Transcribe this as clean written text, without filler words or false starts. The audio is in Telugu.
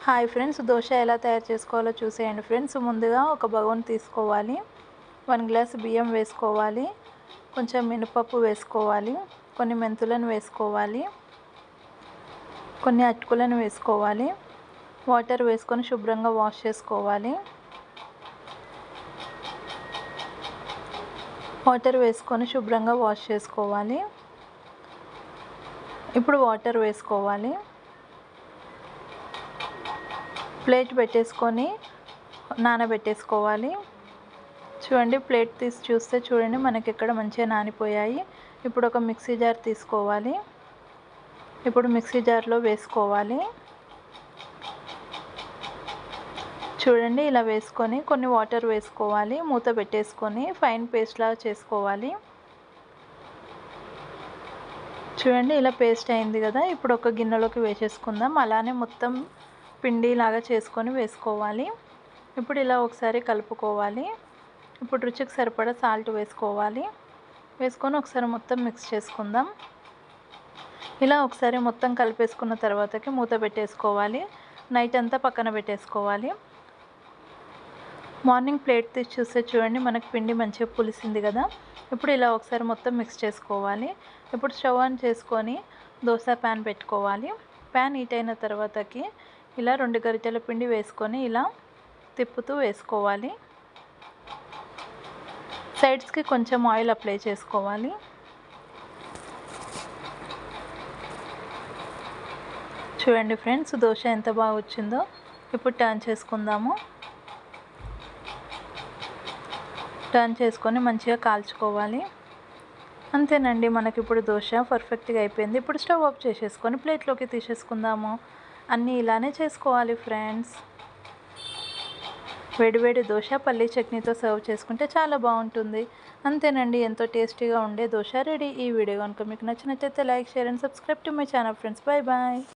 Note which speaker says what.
Speaker 1: హాయ్ ఫ్రెండ్స్, దోశ ఎలా తయారు చేసుకోవాలో చూసేయండి ఫ్రెండ్స్. ముందుగా ఒక బగోన్ తీసుకోవాలి, 1 గ్లాస్ బియ్యం వేసుకోవాలి, కొంచెం మినపప్పు వేసుకోవాలి, కొన్ని మెంతులను వేసుకోవాలి, కొన్ని అటుకులను వేసుకోవాలి. వాటర్ వేసుకొని శుభ్రంగా వాష్ చేసుకోవాలి. ఇప్పుడు వాటర్ వేసుకోవాలి. ప్లేట్ పెట్టేసుకొని నానబెట్టేసుకోవాలి. చూడండి, ప్లేట్ తీసి చూస్తే చూడండి మనకి ఇక్కడ మంచిగా నానిపోయాయి. ఇప్పుడు ఒక మిక్సీ జార్ తీసుకోవాలి. ఇప్పుడు మిక్సీ జార్లో వేసుకోవాలి. చూడండి, ఇలా వేసుకొని కొన్ని వాటర్ వేసుకోవాలి. మూత పెట్టేసుకొని ఫైన్ పేస్ట్ లాగా చేసుకోవాలి. చూడండి, ఇలా పేస్ట్ అయింది కదా. ఇప్పుడు ఒక గిన్నెలోకి వేసేసుకుందాం. అలానే మొత్తం పిండి లాగా చేసుకొని వేసుకోవాలి. ఇప్పుడు ఇలా ఒకసారి కలుపుకోవాలి. ఇప్పుడు రుచికి సరిపడా సాల్ట్ వేసుకోవాలి. వేసుకొని ఒకసారి మొత్తం మిక్స్ చేసుకుందాం. ఇలా ఒకసారి మొత్తం కలిపేసుకున్న తర్వాతకి మూత పెట్టేసుకోవాలి. నైట్ అంతా పక్కన పెట్టేసుకోవాలి. మార్నింగ్ ప్లేట్ తీసి చూస్తే చూడండి మనకి పిండి మంచిగా పులిసింది కదా. ఇప్పుడు ఇలా ఒకసారి మొత్తం మిక్స్ చేసుకోవాలి. ఇప్పుడు స్టవ్ ఆన్ చేసుకొని దోశ ప్యాన్ పెట్టుకోవాలి. ప్యాన్ హీట్ అయిన తర్వాతకి ఇలా 2 గరిటెల పిండి వేసుకొని ఇలా తిప్పుతూ వేసుకోవాలి. సైడ్స్కి కొంచెం ఆయిల్ అప్లై చేసుకోవాలి. చూడండి ఫ్రెండ్స్, దోశ ఎంత బాగా వచ్చిందో. ఇప్పుడు టర్న్ చేసుకొని మంచిగా కాల్చుకోవాలి. అంతేనండి, మనకి ఇప్పుడు దోశ పర్ఫెక్ట్గా అయిపోయింది. ఇప్పుడు స్టవ్ ఆఫ్ చేసేసుకొని ప్లేట్లోకి తీసేసుకుందాము. అన్నీ ఇలానే చేసుకోవాలి ఫ్రెండ్స్. వేడివేడి దోశ పల్లీ చట్నీతో సర్వ్ చేసుకుంటే చాలా బాగుంటుంది. అంతేనండి, ఎంతో టేస్టీగా ఉండే దోశ రెడీ. ఈ వీడియో కనుక మీకు నచ్చినట్లయితే like, share and subscribe to my channel friends. Bye bye.